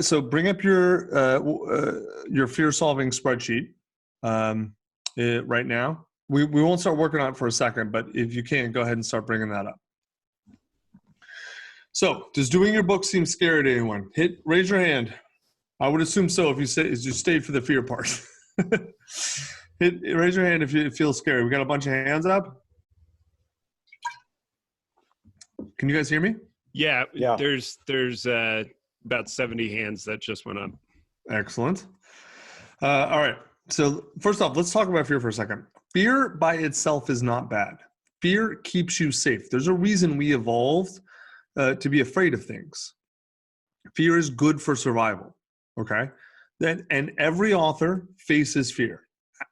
So bring up your fear-solving spreadsheet right now. We won't start working on it for a second, but if you can, go ahead and start bringing that up. So, does doing your book seem scary to anyone? Raise your hand. I would assume so if you stayed for the fear part. Raise your hand if it feels scary. We got a bunch of hands up. Can you guys hear me? Yeah. There's about 70 hands that just went up. Excellent. All right. So first off, let's talk about fear for a second. Fear by itself is not bad. Fear keeps you safe. There's a reason we evolved to be afraid of things. Fear is good for survival. Okay. And every author faces fear.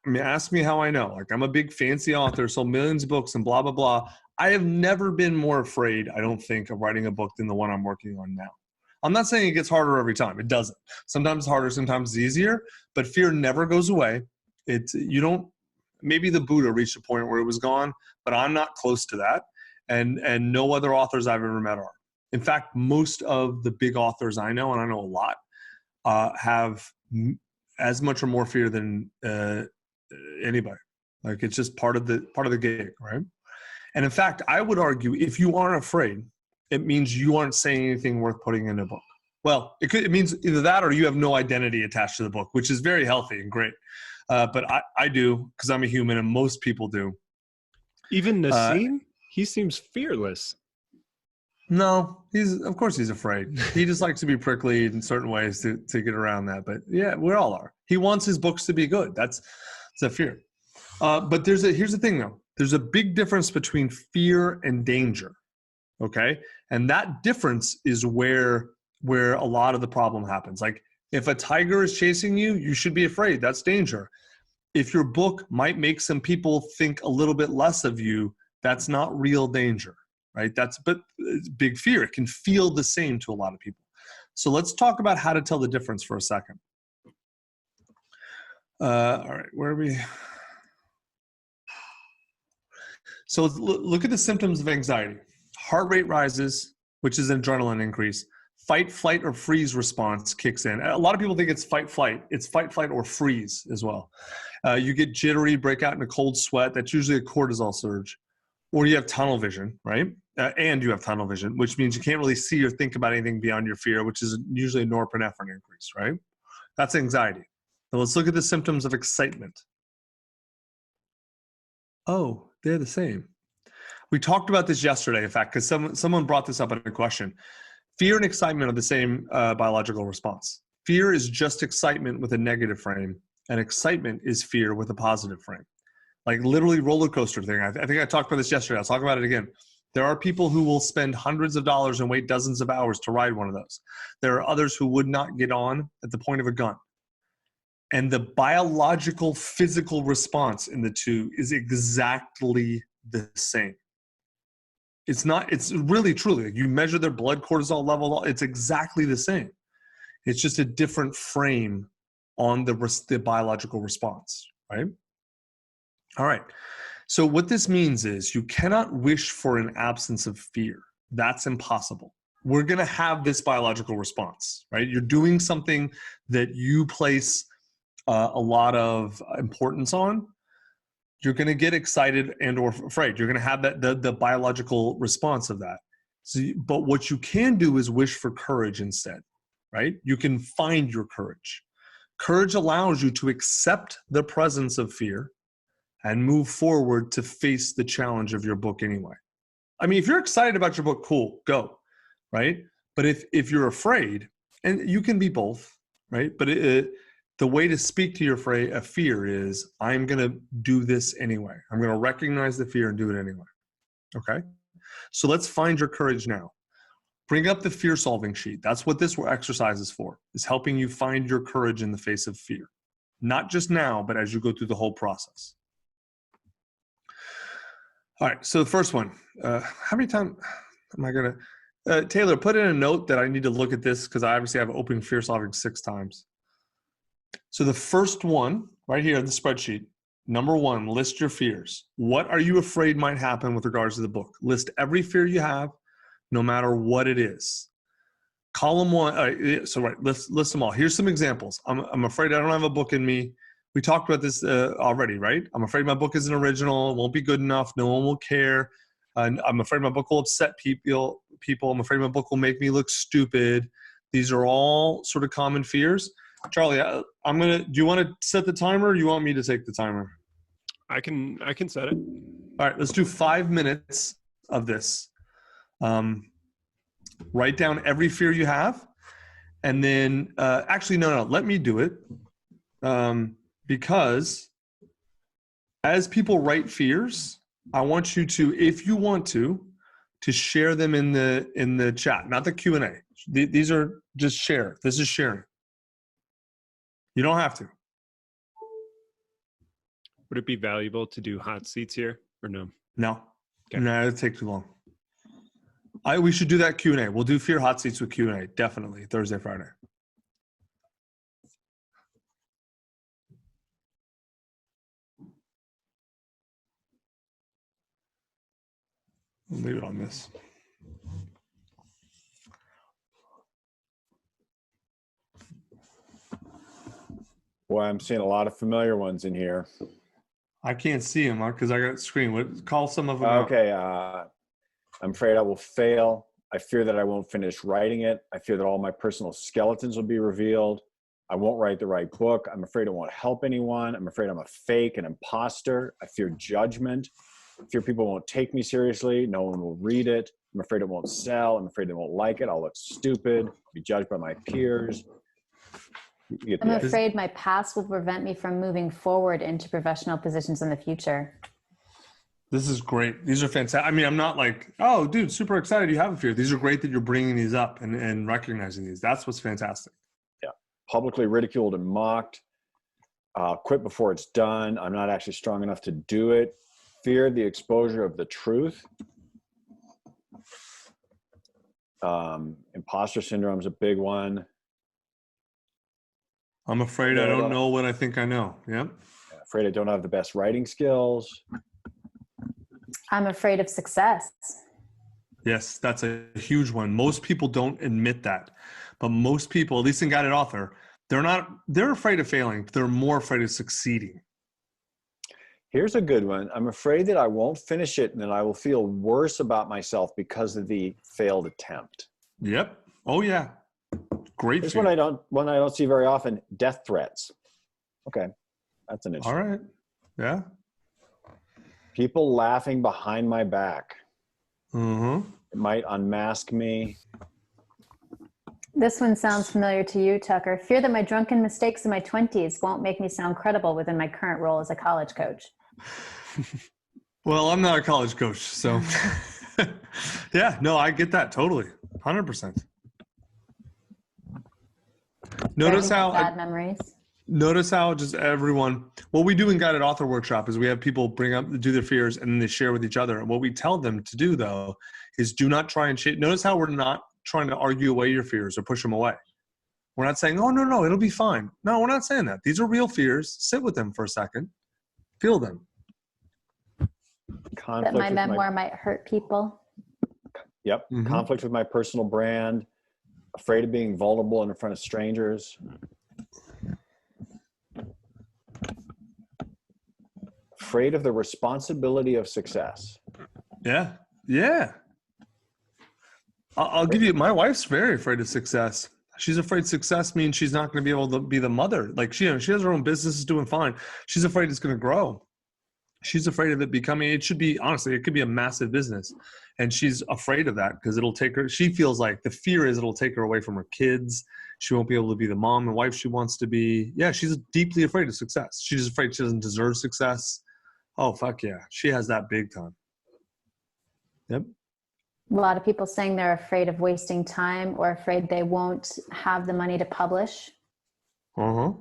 I mean, ask me how I know. Like, I'm a big fancy author, sold millions of books and blah, blah, blah. I have never been more afraid, I don't think, of writing a book than the one I'm working on now. I'm not saying it gets harder every time. It doesn't. Sometimes it's harder, sometimes it's easier, but fear never goes away. Maybe the Buddha reached a point where it was gone, but I'm not close to that. And no other authors I've ever met are. In fact, most of the big authors I know, and I know a lot, have as much or more fear than anybody. Like, it's just part of the gig, right? And in fact, I would argue if you aren't afraid, it means you aren't saying anything worth putting in a book. Well, it means either that or you have no identity attached to the book, which is very healthy and great. But I do, because I'm a human, and most people do. Even Nassim, he seems fearless. No, of course he's afraid. He just likes to be prickly in certain ways to get around that. But yeah, we all are. He wants his books to be good. That's a fear. But here's the thing though. There's a big difference between fear and danger. Okay. And that difference is where a lot of the problem happens. Like, if a tiger is chasing you, you should be afraid. That's danger. If your book might make some people think a little bit less of you, that's not real danger, right? But it's big fear. It can feel the same to a lot of people. So let's talk about how to tell the difference for a second. All right, where are we? So look at the symptoms of anxiety. Heart rate rises, which is an adrenaline increase. Fight, flight, or freeze response kicks in. A lot of people think it's fight, flight. It's fight, flight, or freeze as well. You get jittery, break out in a cold sweat. That's usually a cortisol surge. Or you have tunnel vision, right? And you have tunnel vision, which means you can't really see or think about anything beyond your fear, which is usually a norepinephrine increase, right? That's anxiety. Now let's look at the symptoms of excitement. Oh, they're the same. We talked about this yesterday, in fact, because someone brought this up in a question. Fear and excitement are the same biological response. Fear is just excitement with a negative frame, and excitement is fear with a positive frame. Like, literally roller coaster thing. I think I talked about this yesterday. I'll talk about it again. There are people who will spend hundreds of dollars and wait dozens of hours to ride one of those. There are others who would not get on at the point of a gun. And the biological, physical response in the two is exactly the same. It's really, truly, you measure their blood cortisol level, it's exactly the same. It's just a different frame on the biological response, right? All right. So what this means is you cannot wish for an absence of fear. That's impossible. We're going to have this biological response, right? You're doing something that you place a lot of importance on. You're going to get excited and or afraid. You're going to have the biological response of that. So, but what you can do is wish for courage instead, right? You can find your courage. Courage allows you to accept the presence of fear and move forward to face the challenge of your book anyway. I mean, if you're excited about your book, cool, go, right? But if you're afraid, and you can be both, right? But the way to speak to your fear is, I'm going to do this anyway. I'm going to recognize the fear and do it anyway. Okay? So let's find your courage now. Bring up the fear-solving sheet. That's what this exercise is for, is helping you find your courage in the face of fear. Not just now, but as you go through the whole process. All right, so the first one. How many times am I going to... Taylor, put in a note that I need to look at this because I obviously have open fear-solving 6 times. So the first one, right here in the spreadsheet, number 1, list your fears. What are you afraid might happen with regards to the book? List every fear you have, no matter what it is. Column one. All right, so list them all. Here's some examples. I'm afraid I don't have a book in me. We talked about this already, right? I'm afraid my book isn't original. It won't be good enough. No one will care. I'm afraid my book will upset people. I'm afraid my book will make me look stupid. These are all sort of common fears. Charlie, do you want to set the timer or do you want me to take the timer? I can set it. All right, let's do 5 minutes of this. Write down every fear you have. And then, actually, no, let me do it. Because as people write fears, I want you to, if you want to share them in the chat, not the Q&A. These are just share. This is sharing. You don't have to. Would it be valuable to do hot seats here or no? No. Okay. No, it'd take too long. We should do that Q&A. We'll do fear hot seats with Q&A. Definitely. Thursday, Friday. We'll leave it on this. Boy, I'm seeing a lot of familiar ones in here. I can't see them because I got a screen. Call some of them out. Okay. I'm afraid I will fail. I fear that I won't finish writing it. I fear that all my personal skeletons will be revealed. I won't write the right book. I'm afraid it won't help anyone. I'm afraid I'm a fake, an imposter. I fear judgment. I fear people won't take me seriously. No one will read it. I'm afraid it won't sell. I'm afraid they won't like it. I'll look stupid, be judged by my peers. I'm afraid my past will prevent me from moving forward into professional positions in the future. This is great. These are fantastic. I mean, I'm not like, oh, dude, super excited you have a fear. These are great that you're bringing these up and recognizing these. That's what's fantastic. Yeah. Publicly ridiculed and mocked. Quit before it's done. I'm not actually strong enough to do it. Fear the exposure of the truth. Imposter syndrome is a big one. I'm afraid I don't know what I think I know. Yep. Afraid I don't have the best writing skills. I'm afraid of success. Yes, that's a huge one. Most people don't admit that. But most people, at least in Guided Author, they're afraid of failing, but they're more afraid of succeeding. Here's a good one. I'm afraid that I won't finish it and that I will feel worse about myself because of the failed attempt. Yep. Oh yeah. Great. This one I don't see very often. Death threats. Okay. That's an issue. All right. Yeah. People laughing behind my back. Mm-hmm. It might unmask me. This one sounds familiar to you, Tucker. Fear that my drunken mistakes in my 20s won't make me sound credible within my current role as a college coach. Well, I'm not a college coach, so yeah, no, I get that totally. 100%. Notice how bad memories. Notice how just everyone, what we do in Guided Author Workshop is we have people do their fears and then they share with each other. And what we tell them to do though, is do not try and notice how we're not trying to argue away your fears or push them away. We're not saying, oh, no, it'll be fine. No, we're not saying that. These are real fears. Sit with them for a second. Feel them. That my memoir might hurt people. Yep. Mm-hmm. Conflict with my personal brand. Afraid of being vulnerable in front of strangers. Afraid of the responsibility of success. Yeah. Yeah. I'll give you, my wife's very afraid of success. She's afraid success means she's not going to be able to be the mother. Like she has her own business, is doing fine. She's afraid it's going to grow. She's afraid of it becoming, it should be, honestly, it could be a massive business. And she's afraid of that because it'll take her, she feels like the fear is it'll take her away from her kids. She won't be able to be the mom and wife she wants to be. Yeah, she's deeply afraid of success. She's afraid she doesn't deserve success. Oh, fuck yeah. She has that big time. Yep. A lot of people saying they're afraid of wasting time or afraid they won't have the money to publish. Uh-huh.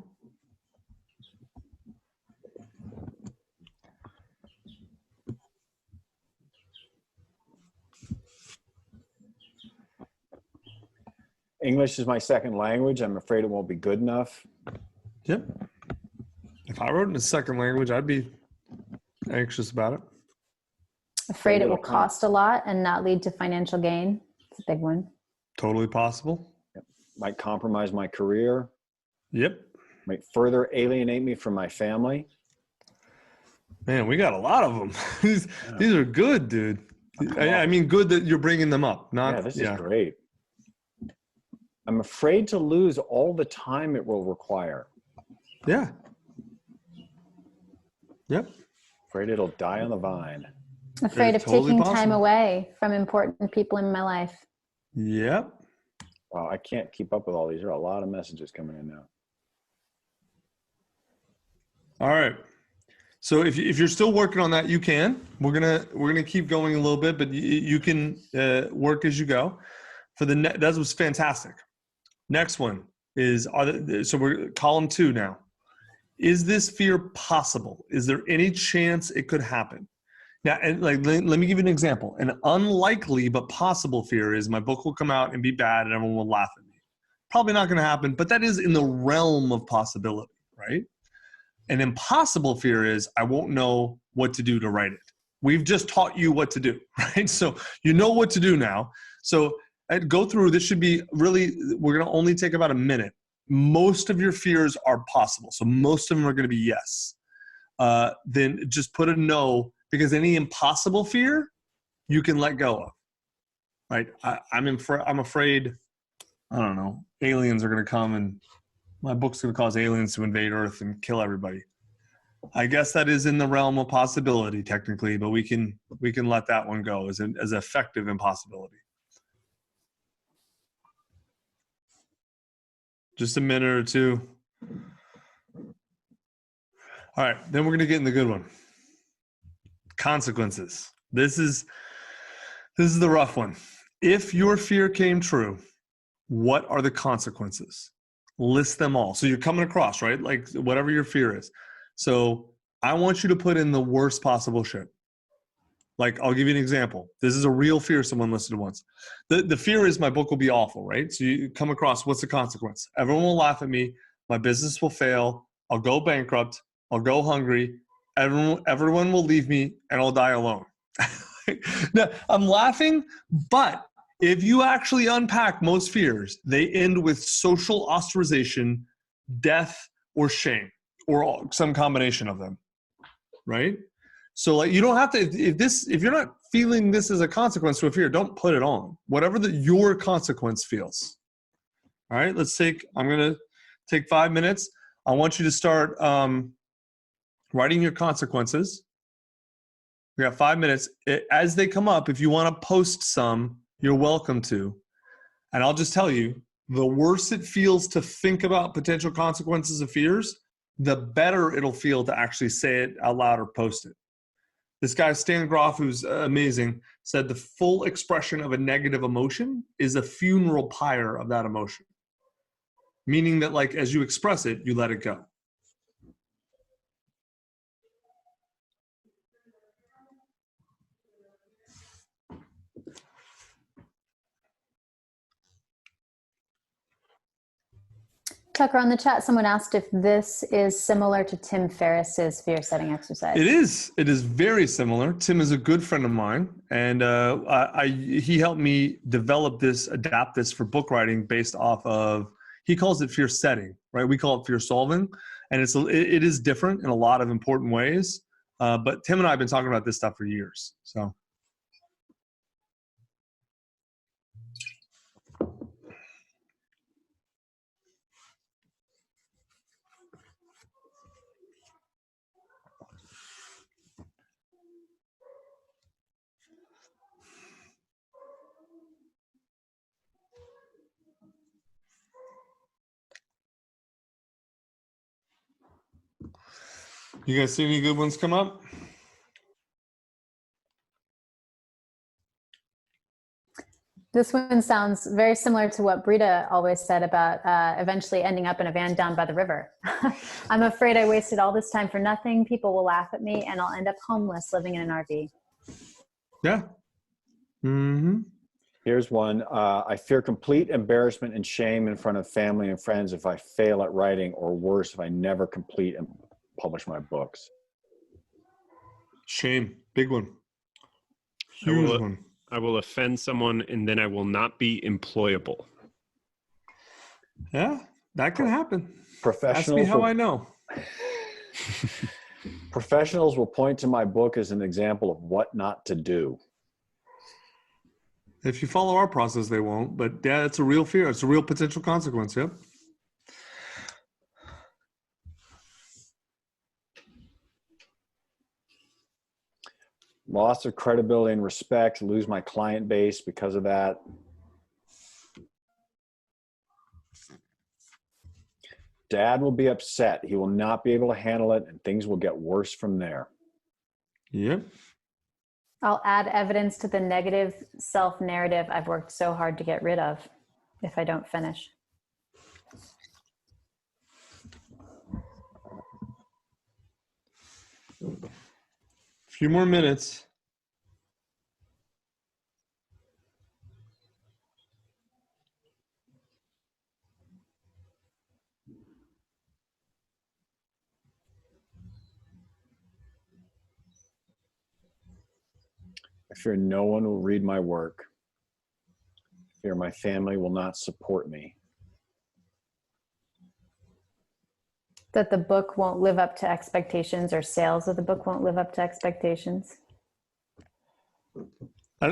English is my second language. I'm afraid it won't be good enough. Yep. If I wrote in a second language, I'd be anxious about it. Afraid it will cost a lot and not lead to financial gain. It's a big one. Totally possible. might compromise my career, Yep. might further alienate me from my family. Man, we got a lot of them. These are good, dude. I mean, good that you're bringing them up. Not, This is great. I'm afraid to lose all the time it will require. Yeah. Yep. Afraid it'll die on the vine. Afraid of totally taking possible. time away from important people in my life. Yep. Wow, I can't keep up with all these. There are a lot of messages coming in now. All right. So if you're still working on that, you can. We're gonna keep going a little bit, but you can work as you go. That was fantastic. Next one is so we're column 2 now. Is this fear possible? Is there any chance it could happen? Now, and let me give you an example. An unlikely but possible fear is my book will come out and be bad and everyone will laugh at me. Probably not going to happen, but that is in the realm of possibility, right? An impossible fear is I won't know what to do to write it. We've just taught you what to do, right? So you know what to do now. So go through, this should be really, we're going to only take about a minute. Most of your fears are possible. So most of them are going to be yes. Then just put a no, because any impossible fear you can let go of, right? I'm afraid, I don't know, aliens are going to come and my book's going to cause aliens to invade Earth and kill everybody. I guess that is in the realm of possibility technically, but we can let that one go as effective impossibility. Just a minute or two. All right, then we're going to get in the good one. Consequences. This is the rough one. If your fear came true, what are the consequences? List them all. So you're coming across, right? Like whatever your fear is. So I want you to put in the worst possible shit. Like I'll give you an example. This is a real fear someone listed once. The fear is my book will be awful, right? So you come across, what's the consequence? Everyone will laugh at me. My business will fail. I'll go bankrupt. I'll go hungry. Everyone will leave me and I'll die alone. Now, I'm laughing, but if you actually unpack most fears, they end with social ostracization, death, or shame, or some combination of them, right? So like you don't have to, if you're not feeling this as a consequence to a fear, don't put it on. Whatever your consequence feels. All right, I'm going to take 5 minutes. I want you to start writing your consequences. We got 5 minutes. As they come up, if you want to post some, you're welcome to. And I'll just tell you, the worse it feels to think about potential consequences of fears, the better it'll feel to actually say it out loud or post it. This guy, Stan Groff, who's amazing, said the full expression of a negative emotion is a funeral pyre of that emotion. Meaning that like as you express it, you let it go. Tucker, on the chat, someone asked if this is similar to Tim Ferriss's fear setting exercise. It is. It is very similar. Tim is a good friend of mine, and he helped me adapt this for book writing based off of, he calls it fear setting, right? We call it fear solving, and it is different in a lot of important ways. But Tim and I have been talking about this stuff for years. So. You guys see any good ones come up? This one sounds very similar to what Brita always said about eventually ending up in a van down by the river. I'm afraid I wasted all this time for nothing. People will laugh at me and I'll end up homeless living in an RV. Yeah. Mm-hmm. Here's one. I fear complete embarrassment and shame in front of family and friends if I fail at writing, or worse, if I never complete and publish my books. Shame. Big one. Huge one. I will offend someone and then I will not be employable. Yeah, that can happen. Ask me Professionals how will, I know. professionals will point to my book as an example of what not to do. If you follow our process, they won't. But yeah, it's a real fear. It's a real potential consequence. Yep. Loss of credibility and respect, lose my client base because of that. Dad will be upset. He will not be able to handle it, and things will get worse from there. Yep. I'll add evidence to the negative self-narrative I've worked so hard to get rid of if I don't finish. A few more minutes. I fear no one will read my work. I fear my family will not support me. That the book won't live up to expectations, or sales of the book won't live up to expectations.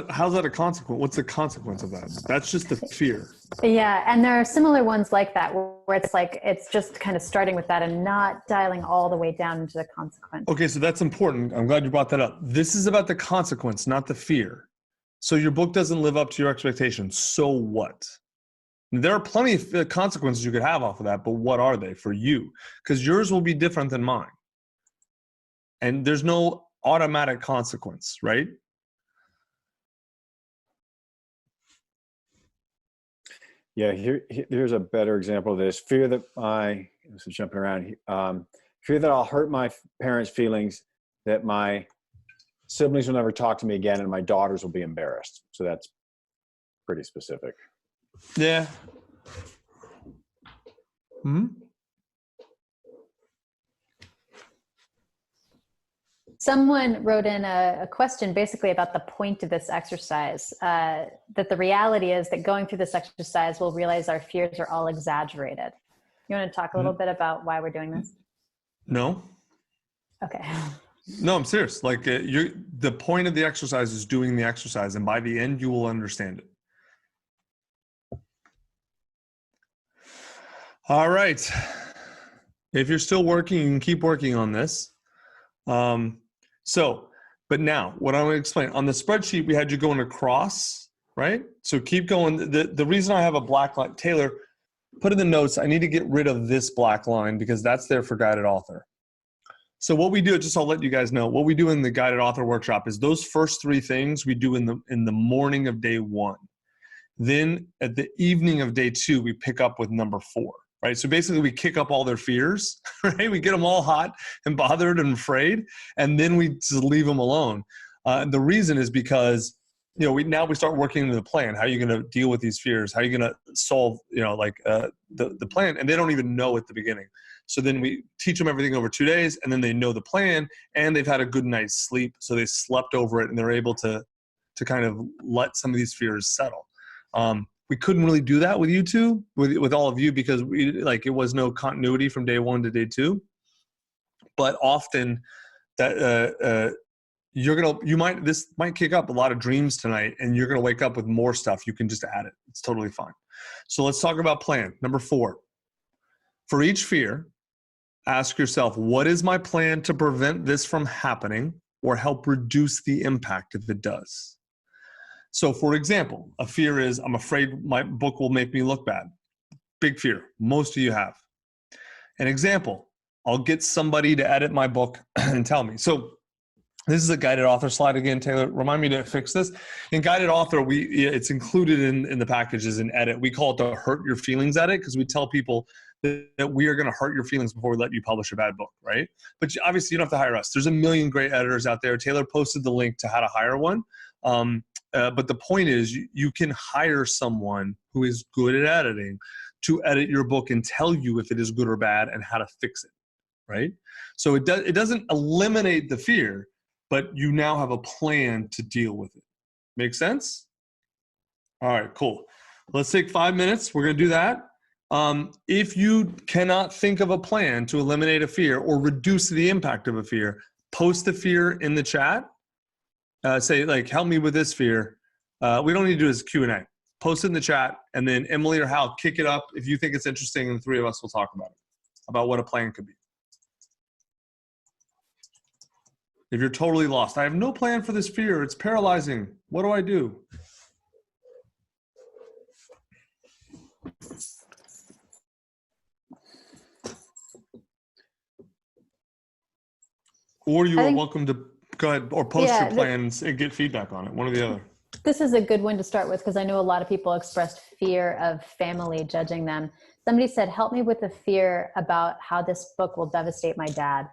How's that a consequence? What's the consequence of that? That's just the fear. Yeah, and there are similar ones like that where it's like it's just kind of starting with that and not dialing all the way down into the consequence. Okay, so that's important. I'm glad you brought that up. This is about the consequence, not the fear. So your book doesn't live up to your expectations. So what? There are plenty of consequences you could have off of that, but what are they for you? Because yours will be different than mine. And there's no automatic consequence, right? Yeah, here's a better example of this. Fear that this is jumping around. Fear that I'll hurt my parents' feelings, that my siblings will never talk to me again, and my daughters will be embarrassed. So that's pretty specific. Yeah. Hmm. Someone wrote in a question basically about the point of this exercise, that the reality is that going through this exercise, we'll realize our fears are all exaggerated. You want to talk a little bit about why we're doing this? No. Okay. No, I'm serious. Like the point of the exercise is doing the exercise, and by the end, you will understand it. All right. If you're still working, you can keep working on this. But now what I'm going to explain on the spreadsheet, we had you going across, right? So keep going. The reason I have a black line, Taylor, put in the notes, I need to get rid of this black line because that's there for guided author. So what we do, just I'll let you guys know, what we do in the guided author workshop is those first three things we do in the morning of day one. Then at the evening of day two, we pick up with number 4. Right? So basically we kick up all their fears, right? We get them all hot and bothered and afraid, and then we just leave them alone. The reason is because, now we start working into the plan. How are you going to deal with these fears? How are you going to solve, the plan? And they don't even know at the beginning. So then we teach them everything over 2 days, and then they know the plan, and they've had a good night's sleep. So they slept over it, and they're able to kind of let some of these fears settle. We couldn't really do that with you two, with all of you, because it was no continuity from day 1 to day 2. But often that this might kick up a lot of dreams tonight, and you're going to wake up with more stuff. You can just add it. It's totally fine. So let's talk about plan. Number 4, for each fear, ask yourself, what is my plan to prevent this from happening or help reduce the impact if it does? So for example, a fear is, I'm afraid my book will make me look bad. Big fear. Most of you have. An example, I'll get somebody to edit my book and tell me. So this is a guided author slide again, Taylor. Remind me to fix this. In guided author, it's included in the package as an edit. We call it the hurt your feelings edit because we tell people that we are going to hurt your feelings before we let you publish a bad book, right? But obviously you don't have to hire us. There's a million great editors out there. Taylor posted the link to how to hire one. But the point is you can hire someone who is good at editing to edit your book and tell you if it is good or bad and how to fix it, right? So it doesn't eliminate the fear, but you now have a plan to deal with it. Make sense? All right, cool. Let's take 5 minutes. We're going to do that. If you cannot think of a plan to eliminate a fear or reduce the impact of a fear, post the fear in the chat. Say like, help me with this fear. We don't need to do this Q&A. Post it in the chat, and then Emily or Hal, kick it up if you think it's interesting, and the three of us will talk about it, about what a plan could be. If you're totally lost, I have no plan for this fear. It's paralyzing. What do I do? Or you are welcome to go ahead or post your plans and get feedback on it, one or the other. This is a good one to start with because I know a lot of people expressed fear of family judging them. Somebody said, help me with the fear about how this book will devastate my dad.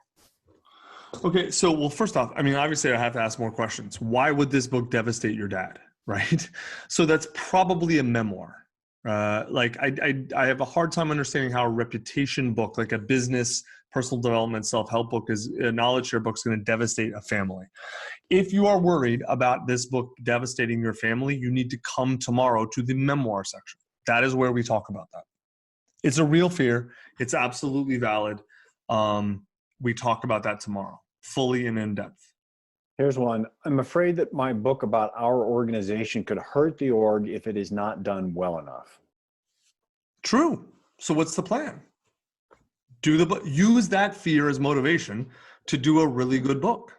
Okay, so, well, first off, I mean, obviously I have to ask more questions. Why would this book devastate your dad, right? So that's probably a memoir. Like I have a hard time understanding how a reputation book, like a business, personal development, self-help book, is a knowledge share book, is going to devastate a family. If you are worried about this book devastating your family, you need to come tomorrow to the memoir section. That is where we talk about that. It's a real fear. It's absolutely valid. We talk about that tomorrow, fully and in depth. Here's one. I'm afraid that my book about our organization could hurt the org if it is not done well enough. True. So what's the plan? Use that fear as motivation to do a really good book,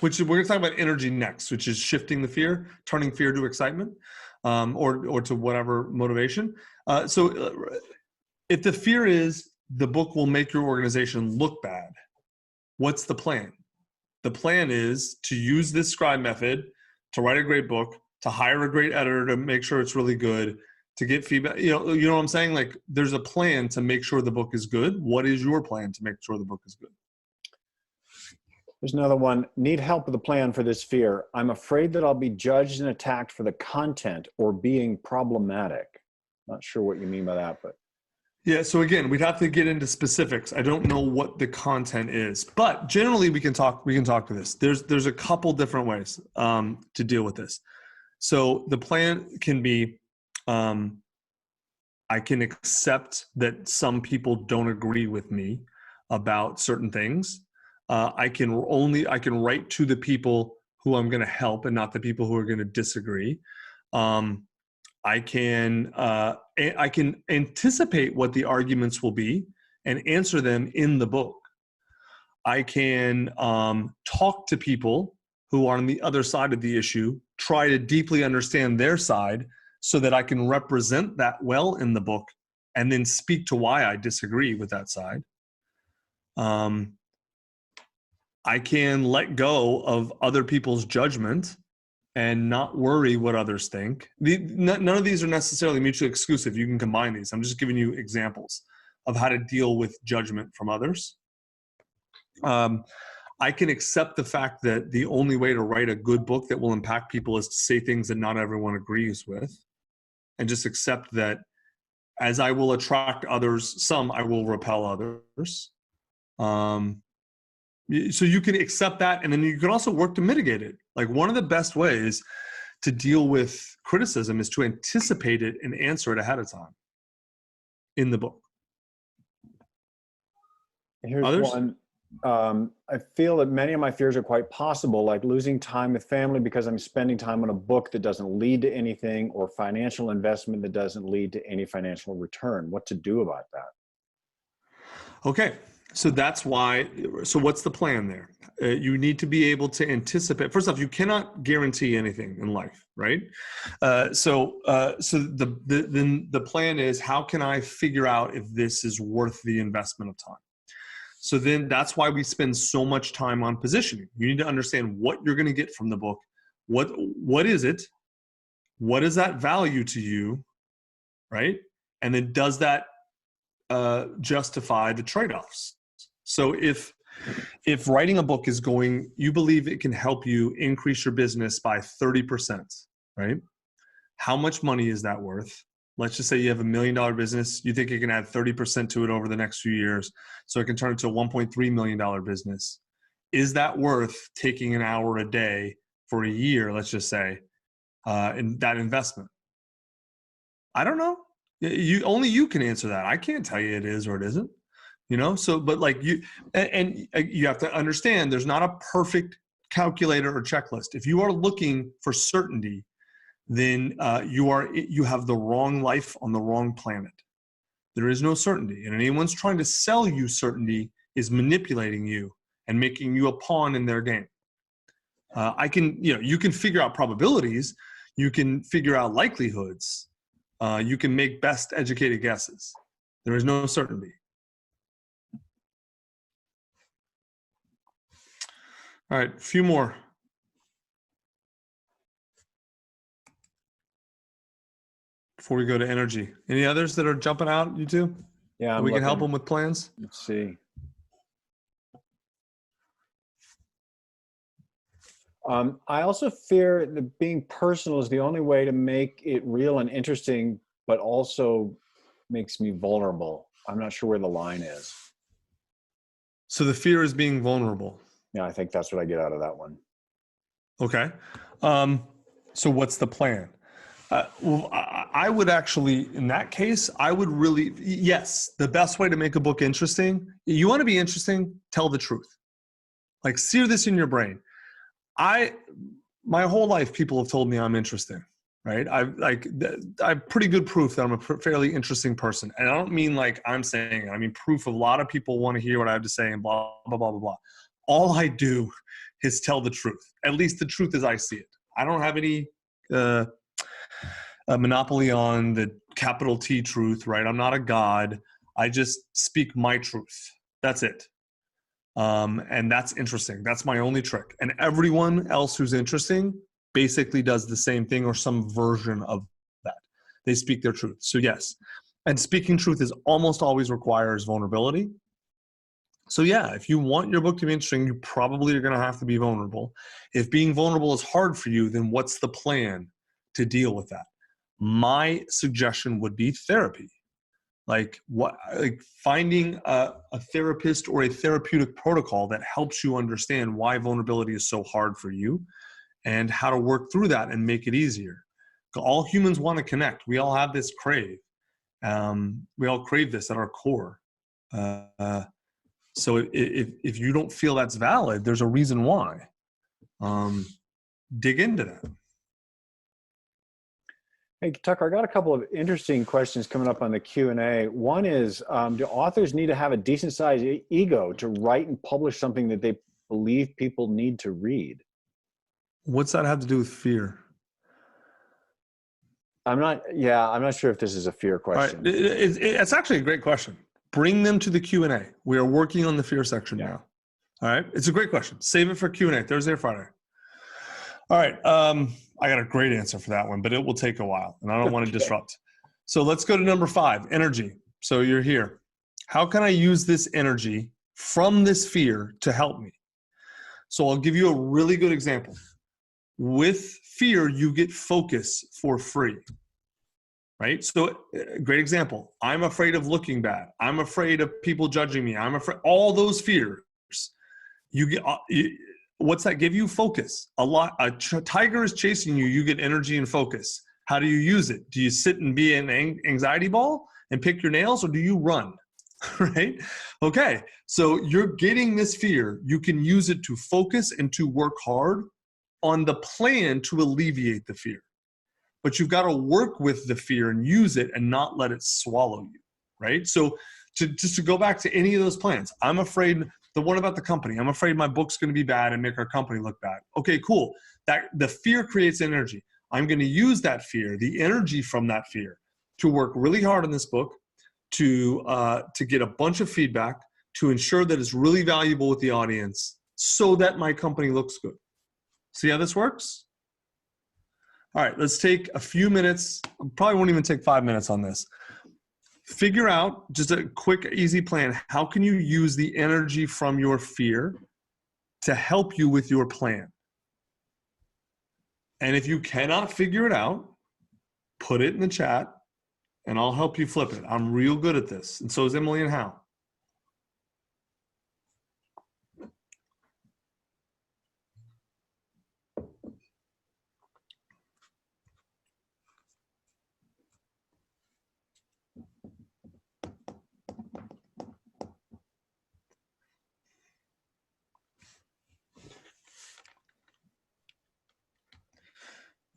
which we're going to talk about energy next, which is shifting the fear, turning fear to excitement, or to whatever motivation. So if the fear is the book will make your organization look bad, what's the plan? The plan is to use this Scribe method to write a great book, to hire a great editor to make sure it's really good, to get feedback. You know what I'm saying? Like, there's a plan to make sure the book is good. What is your plan to make sure the book is good? There's another one. Need help with a plan for this fear. I'm afraid that I'll be judged and attacked for the content or being problematic. Not sure what you mean by that, but. Yeah, so again, we'd have to get into specifics. I don't know what the content is, but generally we can talk to this. There's a couple different ways to deal with this. So the plan can be, I can accept that some people don't agree with me about certain things. I can write to the people who I'm going to help and not the people who are going to disagree. I can anticipate what the arguments will be and answer them in the book. I can talk to people who are on the other side of the issue, try to deeply understand their side so that I can represent that well in the book and then speak to why I disagree with that side. I can let go of other people's judgment and not worry what others think. None of these are necessarily mutually exclusive. You can combine these. I'm just giving you examples of how to deal with judgment from others. I can accept the fact that the only way to write a good book that will impact people is to say things that not everyone agrees with, and just accept that as I will attract others, some I will repel others. So you can accept that, and then you can also work to mitigate it. Like, one of the best ways to deal with criticism is to anticipate it and answer it ahead of time in the book. Here's Others? one. I feel that many of my fears are quite possible, like losing time with family because I'm spending time on a book that doesn't lead to anything, or financial investment that doesn't lead to any financial return. What to do about that? Okay. So that's why, so what's the plan there? You need to be able to anticipate. First off, you cannot guarantee anything in life, right? So the plan is, how can I figure out if this is worth the investment of time? So then that's why we spend so much time on positioning. You need to understand what you're going to get from the book. What is it? What is that value to you, right? And then does that justify the trade-offs? So if writing a book is you believe it can help you increase your business by 30%, right? How much money is that worth? Let's just say you have $1 million business. You think you can add 30% to it over the next few years, so it can turn into a $1.3 million business. Is that worth taking an hour a day for a year, let's just say, in that investment? I don't know. Only you can answer that. I can't tell you it is or it isn't. So but like you you have to understand there's not a perfect calculator or checklist. If you are looking for certainty, then you have the wrong life on the wrong planet. There is no certainty, and anyone's trying to sell you certainty is manipulating you and making you a pawn in their game. You can figure out probabilities, you can figure out likelihoods, you can make best educated guesses. There is no certainty. All right, a few more. Before we go to energy. Any others that are jumping out, you two? Yeah, we can help them with plans? Let's see. I also fear that being personal is the only way to make it real and interesting, but also makes me vulnerable. I'm not sure where the line is. So the fear is being vulnerable. Yeah, I think that's what I get out of that one. Okay. So what's the plan? Well, I would actually, in that case, yes, the best way to make a book interesting, you want to be interesting, tell the truth. Like, sear this in your brain. My whole life, people have told me I'm interesting, right? I have pretty good proof that I'm a fairly interesting person. And I don't mean like I'm saying it. I mean proof of a lot of people want to hear what I have to say and blah, blah, blah, blah, blah. All I do is tell the truth, at least the truth as I see it. I don't have any a monopoly on the capital T truth, right? I'm not a god. I just speak my truth. That's it. And that's interesting. That's my only trick. And everyone else who's interesting basically does the same thing or some version of that. They speak their truth. So yes. And speaking truth is almost always requires vulnerability. So yeah, if you want your book to be interesting, you probably are going to have to be vulnerable. If being vulnerable is hard for you, then what's the plan to deal with that? My suggestion would be therapy. Like finding a therapist or a therapeutic protocol that helps you understand why vulnerability is so hard for you and how to work through that and make it easier. All humans want to connect. We all have this crave. We all crave this at our core. So if you don't feel that's valid, there's a reason why. Dig into that. Hey, Tucker, I got a couple of interesting questions coming up on the Q&A. One is, do authors need to have a decent sized ego to write and publish something that they believe people need to read? What's that have to do with fear? I'm not sure if this is a fear question. All right. It's actually a great question. Bring them to the Q&A. We are working on the fear section now. All right. It's a great question. Save it for Q&A, Thursday or Friday. All right. I got a great answer for that one, but it will take a while and I don't want to disrupt. So let's go to number 5, energy. So you're here. How can I use this energy from this fear to help me? So I'll give you a really good example. With fear, you get focus for free, right? So great example. I'm afraid of looking bad. I'm afraid of people judging me. I'm afraid, all those fears, you get, what's that give you? Focus. A tiger is chasing you, you get energy and focus. How do you use it? Do you sit and be an anxiety ball and pick your nails, or do you run? Right? Okay. So you're getting this fear. You can use it to focus and to work hard on the plan to alleviate the fear. But you've got to work with the fear and use it and not let it swallow you. Right? So just to go back to any of those plans, I'm afraid the one about the company. I'm afraid my book's going to be bad and make our company look bad. Okay, cool. That the fear creates energy. I'm going to use that fear, the energy from that fear, to work really hard on this book, to get a bunch of feedback, to ensure that it's really valuable with the audience, so that my company looks good. See how this works? All right, let's take a few minutes. Probably won't even take 5 minutes on this. Figure out, just a quick, easy plan. How can you use the energy from your fear to help you with your plan? And if you cannot figure it out, put it in the chat and I'll help you flip it. I'm real good at this. And so is Emily and Hal.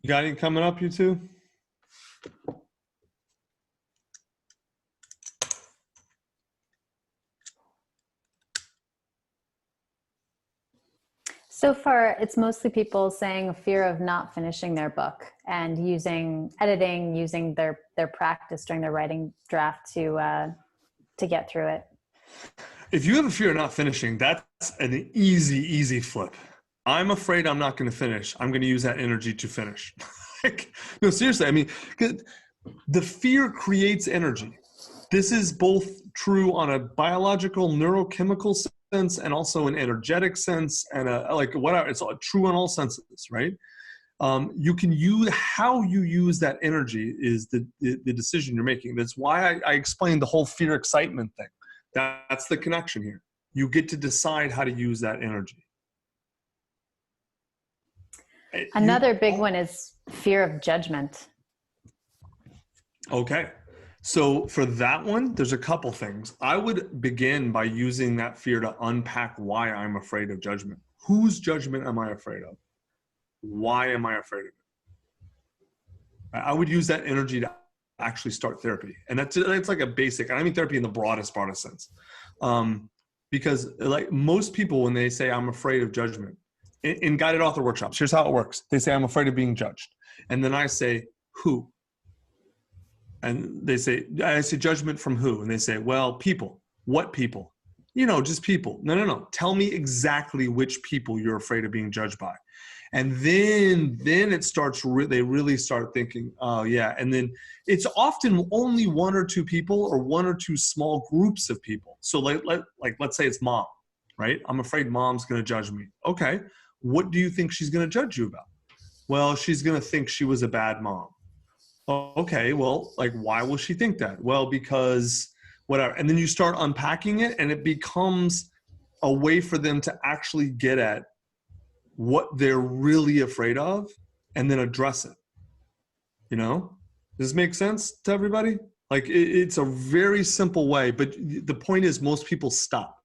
You got any coming up, you two? So far, it's mostly people saying fear of not finishing their book and using editing, using their practice during their writing draft to get through it. If you have a fear of not finishing, that's an easy flip. I'm afraid I'm not going to finish. I'm going to use that energy to finish. No, seriously. I mean, the fear creates energy. This is both true on a biological, neurochemical sense and also an energetic sense and whatever. It's true on all senses, right? You can use how you use that energy is the decision you're making. That's why I explained the whole fear excitement thing. That's the connection here. You get to decide how to use that energy. Another big one is fear of judgment. Okay. So for that one, there's a couple things. I would begin by using that fear to unpack why I'm afraid of judgment. Whose judgment am I afraid of? Why am I afraid of it? I would use that energy to actually start therapy. And that's like a basic, and I mean therapy in the broadest sense. Because like most people, when they say I'm afraid of judgment, in guided author workshops, here's how it works. They say, I'm afraid of being judged. And then I say, who? And I say judgment from who? And they say, well, people. What people? Just people. No. Tell me exactly which people you're afraid of being judged by. And then it starts, they really start thinking, oh yeah. And then it's often only one or two people or one or two small groups of people. So let's say it's mom, right? I'm afraid mom's going to judge me. Okay. What do you think she's going to judge you about? Well, she's going to think she was a bad mom. Okay, well, why will she think that? Well, because whatever. And then you start unpacking it and it becomes a way for them to actually get at what they're really afraid of and then address it. Does this make sense to everybody? It's a very simple way, but the point is most people stop.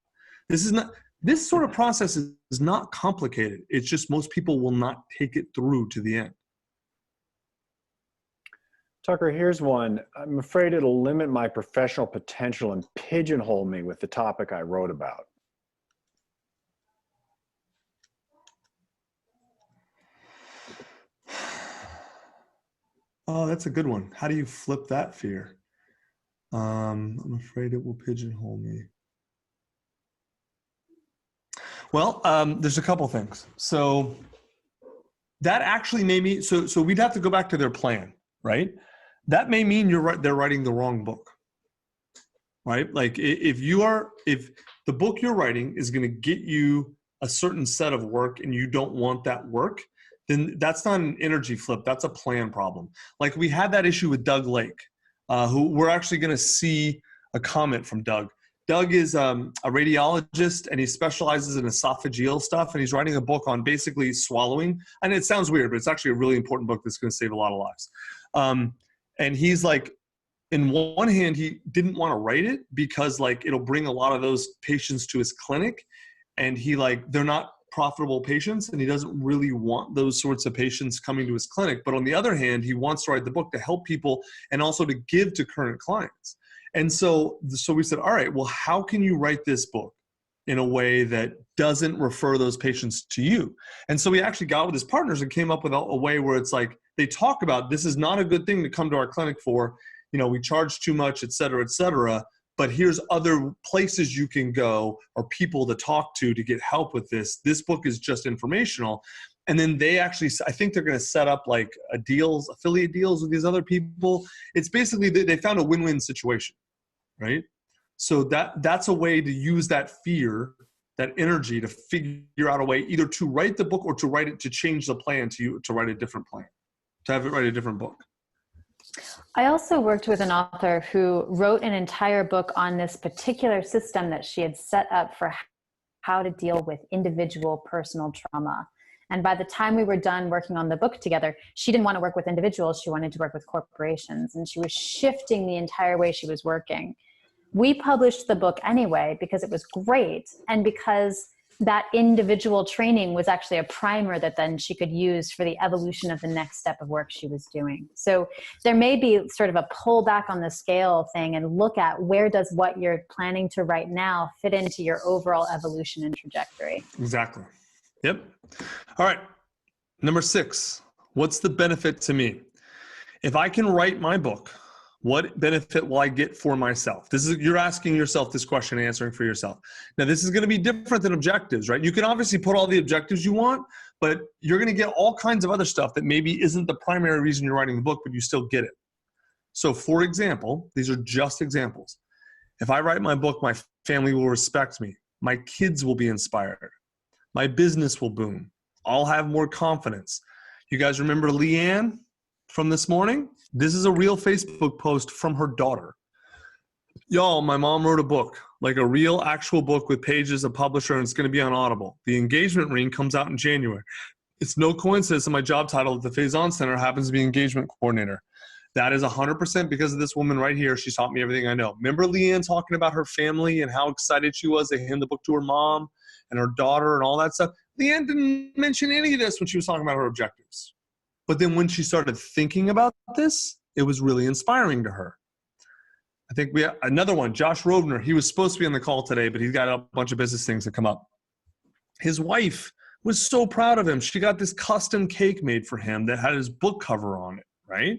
This sort of process is not complicated. It's just most people will not take it through to the end. Tucker, here's one. I'm afraid it'll limit my professional potential and pigeonhole me with the topic I wrote about. Oh, that's a good one. How do you flip that fear? I'm afraid it will pigeonhole me. Well, there's a couple things. So that actually may mean, so we'd have to go back to their plan, right? That may mean they're writing the wrong book, right? If the book you're writing is going to get you a certain set of work and you don't want that work, then that's not an energy flip. That's a plan problem. We had that issue with Doug Lake, who we're actually going to see a comment from Doug. Doug is a radiologist and he specializes in esophageal stuff, and he's writing a book on basically swallowing. And it sounds weird, but it's actually a really important book that's going to save a lot of lives. And he's in one hand, he didn't want to write it because it'll bring a lot of those patients to his clinic, and they're not profitable patients, and he doesn't really want those sorts of patients coming to his clinic. But on the other hand, he wants to write the book to help people and also to give to current clients. And so we said, all right, well, how can you write this book in a way that doesn't refer those patients to you? And so we actually got with his partners and came up with a way where it's they talk about, this is not a good thing to come to our clinic for, we charge too much, et cetera, but here's other places you can go or people to talk to get help with this. This book is just informational. And then they actually, I think they're going to set up affiliate deals with these other people. It's basically, they found a win-win situation, right? So that's a way to use that fear, that energy to figure out a way either to write the book or to write it, to change the plan to write a different plan, to have it write a different book. I also worked with an author who wrote an entire book on this particular system that she had set up for how to deal with individual personal trauma. And by the time we were done working on the book together, she didn't want to work with individuals. She wanted to work with corporations, and she was shifting the entire way she was working. We published the book anyway because it was great, and because that individual training was actually a primer that then she could use for the evolution of the next step of work she was doing. So there may be sort of a pull back on the scale thing and look at where does what you're planning to write now fit into your overall evolution and trajectory. Exactly. Yep. All right. Number 6, what's the benefit to me? If I can write my book, what benefit will I get for myself? You're asking yourself this question and answering for yourself. Now, this is going to be different than objectives, right? You can obviously put all the objectives you want, but you're going to get all kinds of other stuff that maybe isn't the primary reason you're writing the book, but you still get it. So for example, these are just examples. If I write my book, my family will respect me. My kids will be inspired. My business will boom. I'll have more confidence. You guys remember Leanne from this morning? This is a real Facebook post from her daughter. Y'all, my mom wrote a book, like a real actual book with pages, a publisher, and it's going to be on Audible. The engagement ring comes out in January. It's no coincidence that my job title at the Faison Center happens to be engagement coordinator. That is 100% because of this woman right here. She taught me everything I know. Remember Leanne talking about her family and how excited she was to hand the book to her mom and her daughter and all that stuff? Leanne didn't mention any of this when she was talking about her objectives. But then when she started thinking about this, it was really inspiring to her. I think we have another one, Josh Rovner. He was supposed to be on the call today, but he's got a bunch of business things that come up. His wife was so proud of him. She got this custom cake made for him that had his book cover on it, right?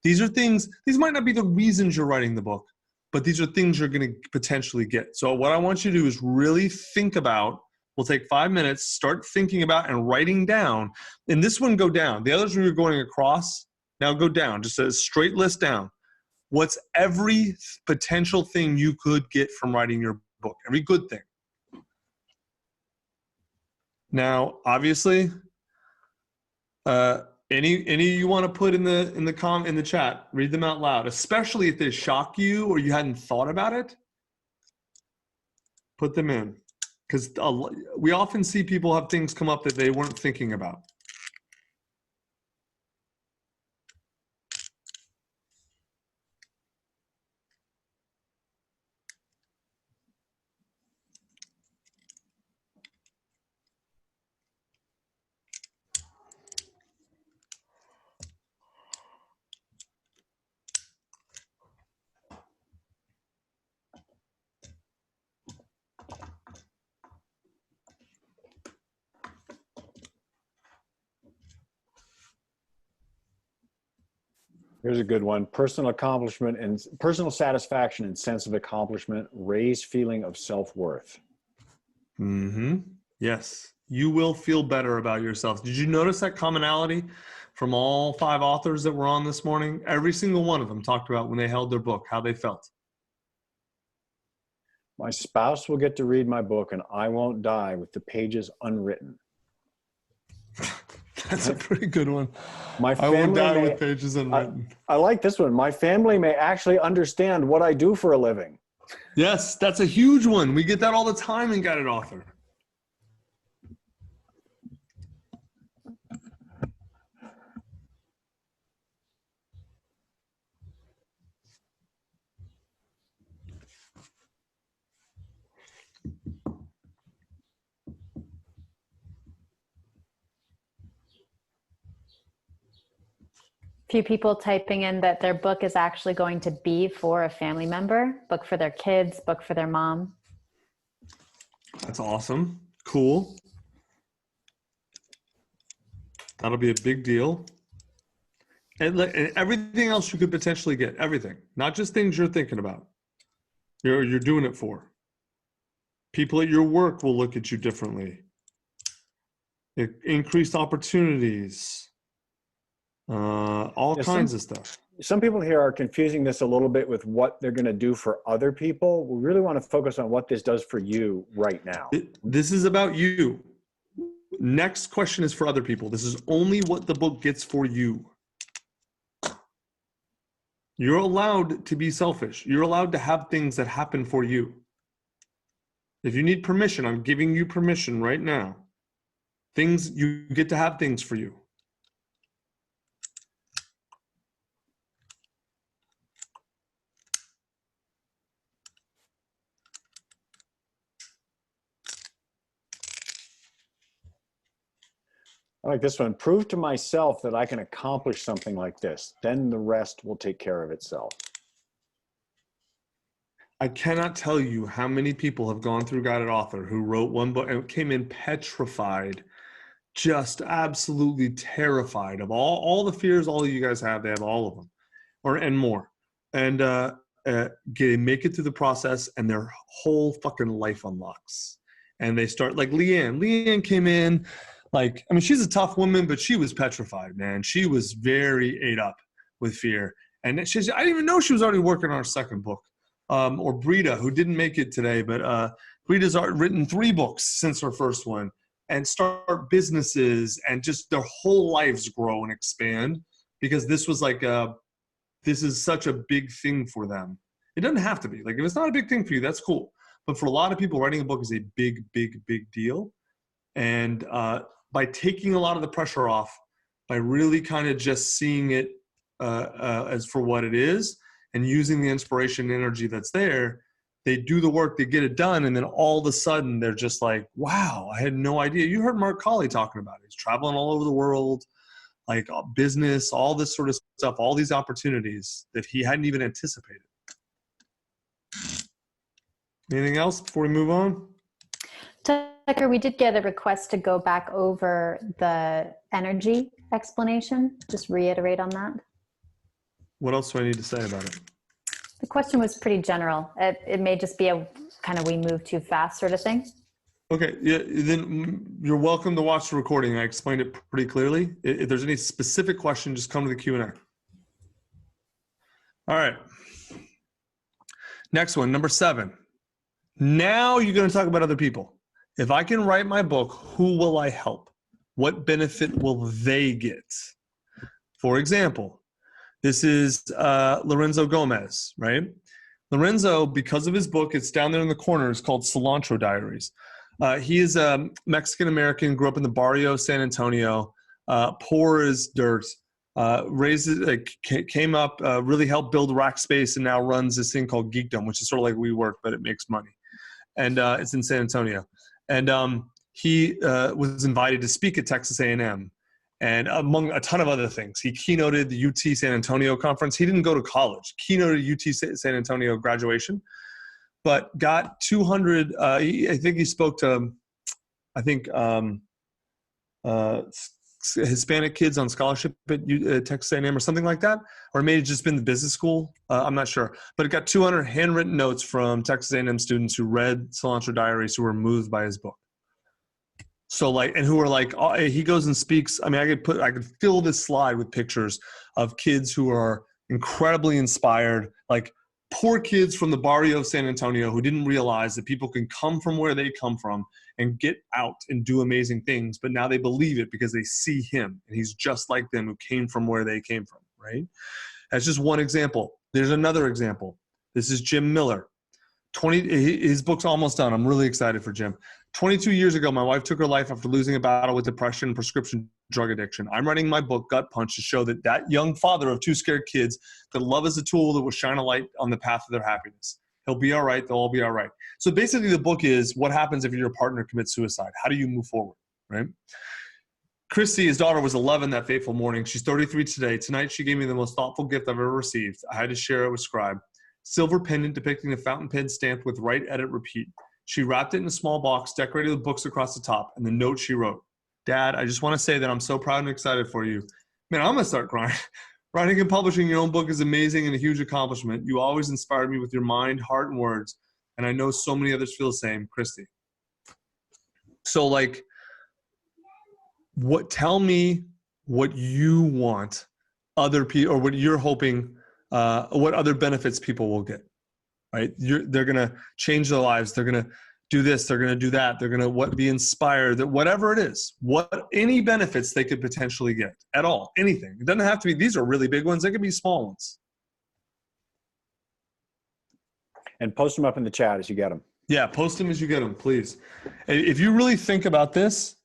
These are things, these might not be the reasons you're writing the book, but these are things you're going to potentially get. So what I want you to do is really think about, we'll take 5 minutes, start thinking about and writing down. And this one, go down. The others were going across. Now go down, just a straight list down. What's every potential thing you could get from writing your book? Every good thing. Now, obviously, any you want to put in the chat, read them out loud, especially if they shock you or you hadn't thought about it. Put them in, because we often see people have things come up that they weren't thinking about. Here's a good one. Personal accomplishment and personal satisfaction and sense of accomplishment raise feeling of self-worth. Mm-hmm. Yes. You will feel better about yourself. Did you notice that commonality from all 5 authors that were on this morning? Every single one of them talked about when they held their book, how they felt. My spouse will get to read my book and I won't die with the pages unwritten. That's a pretty good one. My I won't family die may, with pages unwritten. I like this one. My family may actually understand what I do for a living. Yes, that's a huge one. We get that all the time in Guided Author. Few people typing in that their book is actually going to be for a family member, book for their kids, book for their mom. That's awesome. Cool. That'll be a big deal. And everything else you could potentially get, everything, not just things you're thinking about. You're doing it for. People at your work will look at you differently. Increased opportunities. All kinds of stuff. Some people here are confusing this a little bit with what they're going to do for other people. We really want to focus on what this does for you right now. This is about you. Next question is for other people. This is only what the book gets for you. You're allowed to be selfish. You're allowed to have things that happen for you. If you need permission, I'm giving you permission right now. You get to have things for you. I like this one. Prove to myself that I can accomplish something like this. Then the rest will take care of itself. I cannot tell you how many people have gone through Guided Author who wrote one book and came in petrified, just absolutely terrified of all the fears all of you guys have. They have all of them, and more. And make it through the process, and their whole fucking life unlocks. And they start like Leanne. Leanne came in, like, I mean, she's a tough woman, but she was petrified, man. She was very ate up with fear. And I didn't even know she was already working on her second book. Or Brita, who didn't make it today, but Brita's written 3 books since her first one, and start businesses, and just their whole lives grow and expand, because this was like this is such a big thing for them. It doesn't have to be. Like, if it's not a big thing for you, that's cool. But for a lot of people, writing a book is a big, big, big deal. And by taking a lot of the pressure off, by really kind of just seeing it as for what it is, and using the inspiration and energy that's there, they do the work, they get it done, and then all of a sudden they're just like, wow, I had no idea. You heard Mark Colley talking about it. He's traveling all over the world, like business, all this sort of stuff, all these opportunities that he hadn't even anticipated. Anything else before we move on? Tucker, we did get a request to go back over the energy explanation. Just reiterate on that. What else do I need to say about it? The question was pretty general. It may just be a kind of we move too fast sort of thing. Okay, yeah, then you're welcome to watch the recording. I explained it pretty clearly. If there's any specific question, just come to the Q&A. All right. Next one, number 7. Now you're going to talk about other people. If I can write my book, who will I help? What benefit will they get? For example, this is Lorenzo Gomez, right? Lorenzo, because of his book, it's down there in the corner, it's called Cilantro Diaries. He is a Mexican-American, grew up in the barrio San Antonio, poor as dirt, came up, really helped build Rackspace, and now runs this thing called Geekdom, which is sort of like WeWork, but it makes money. And it's in San Antonio. And he was invited to speak at Texas A&M. And among a ton of other things, he keynoted the UT San Antonio conference. He didn't go to college, keynoted UT San Antonio graduation, but got 200, I think he spoke to, Hispanic kids on scholarship at Texas A&M or something like that, or it may have just been the business school. I'm not sure, but it got 200 handwritten notes from Texas A&M students who read Cilantro Diaries, who were moved by his book. So like, and who are like, oh, he goes and speaks. I mean, I could fill this slide with pictures of kids who are incredibly inspired, like poor kids from the barrio of San Antonio who didn't realize that people can come from where they come from and get out and do amazing things. But now they believe it because they see him, and he's just like them who came from where they came from, right? That's just one example. There's another example. This is Jim Miller. His book's almost done. I'm really excited for Jim. 22 years ago, my wife took her life after losing a battle with depression and prescription drug addiction. I'm writing my book, Gut Punch, to show that young father of 2 scared kids, that love is a tool that will shine a light on the path of their happiness. He'll be all right. They'll all be all right. So basically the book is what happens if your partner commits suicide? How do you move forward, right? Christy, his daughter, was 11 that fateful morning. She's 33 today. Tonight, she gave me the most thoughtful gift I've ever received. I had to share it with Scribe. Silver pendant depicting a fountain pen stamped with write, edit, repeat. She wrapped it in a small box, decorated with books across the top, and the note she wrote. Dad, I just want to say that I'm so proud and excited for you. Man, I'm going to start crying. Writing and publishing your own book is amazing and a huge accomplishment. You always inspired me with your mind, heart, and words, and I know so many others feel the same. Christy. So, like, tell me what you want other people, or what you're hoping, what other benefits people will get. Right? They're going to change their lives. They're going to do this. They're going to do that. They're going to be inspired. That whatever it is, any benefits they could potentially get at all, anything. It doesn't have to be, these are really big ones. They could be small ones. And post them up in the chat as you get them. Yeah, post them as you get them, please. If you really think about this,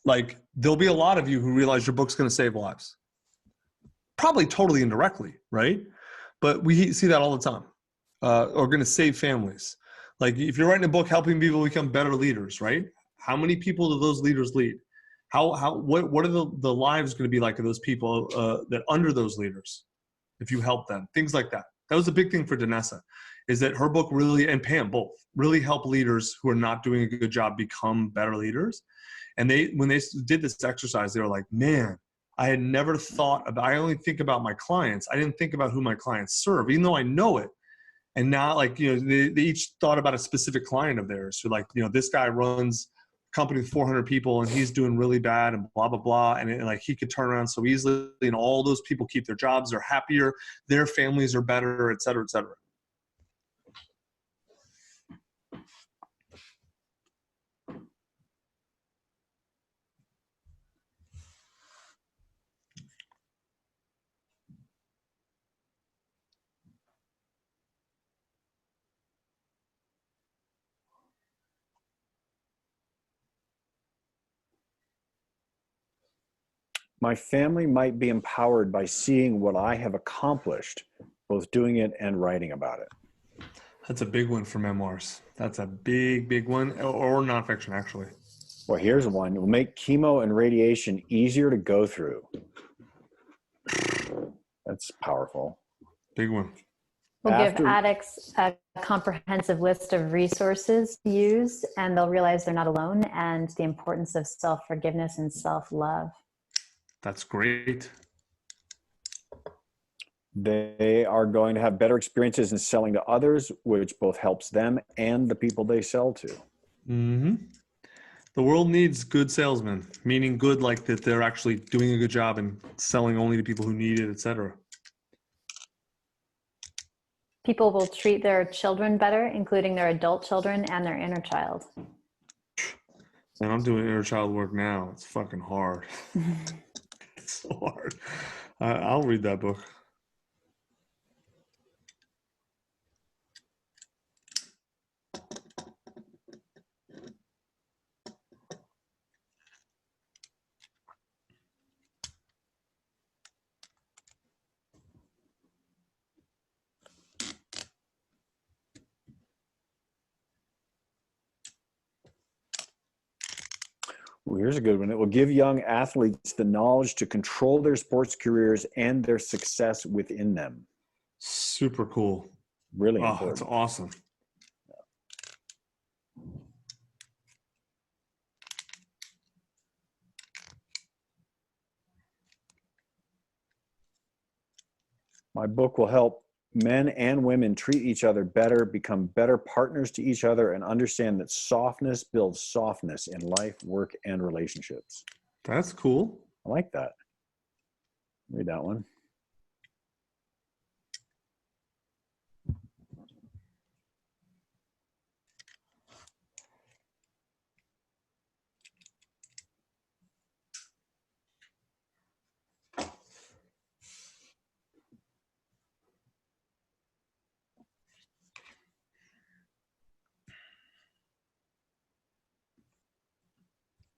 like, there'll be a lot of you who realize your book's going to save lives. Probably totally indirectly, right? But we see that all the time. Or going to save families. Like, if you're writing a book helping people become better leaders, right? How many people do those leaders lead? What are the lives going to be like of those people that under those leaders, if you help them, things like that. That was a big thing for Danessa, is that her book really, and Pam both, really help leaders who are not doing a good job become better leaders. And when they did this exercise, they were like, man, I had never thought about, I only think about my clients. I didn't think about who my clients serve, even though I know it. And now, like, you know, they each thought about a specific client of theirs. So like, you know, this guy runs a company with 400 people and he's doing really bad and blah, blah, blah. And like, he could turn around so easily, and all those people keep their jobs, they're happier, their families are better, et cetera, et cetera. My family might be empowered by seeing what I have accomplished, both doing it and writing about it. That's a big one for memoirs. That's a big, big one, or nonfiction, actually. Well, here's one. It will make chemo and radiation easier to go through. That's powerful. Big one. We'll give addicts a comprehensive list of resources to use, and they'll realize they're not alone, and the importance of self-forgiveness and self-love. That's great. They are going to have better experiences in selling to others, which both helps them and the people they sell to. Mm-hmm. The world needs good salesmen, meaning good like that they're actually doing a good job and selling only to people who need it, et cetera. People will treat their children better, including their adult children and their inner child. And I'm doing inner child work now. It's fucking hard. It's so hard. I'll read that book. Well, here's a good one. It will give young athletes the knowledge to control their sports careers and their success within them. Super cool. Really Oh, important. that's awesome. My book will help men and women treat each other better, become better partners to each other, and understand that softness builds softness in life, work, and relationships. That's cool. I like that. Read that one.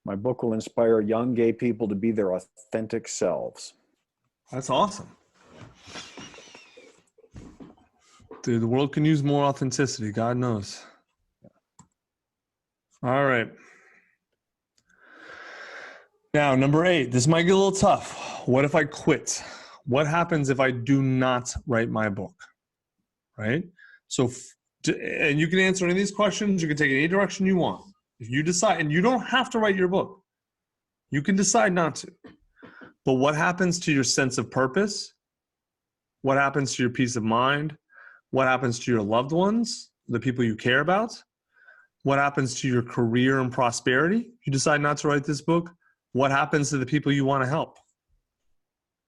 My book will inspire young gay people to be their authentic selves. That's awesome. Dude, the world can use more authenticity. God knows. All right. Now, number 8. This might get a little tough. What if I quit? What happens if I do not write my book? Right? So, and you can answer any of these questions. You can take it any direction you want. If you decide, and you don't have to write your book. You can decide not to. But what happens to your sense of purpose? What happens to your peace of mind? What happens to your loved ones, the people you care about? What happens to your career and prosperity? You decide not to write this book. What happens to the people you want to help?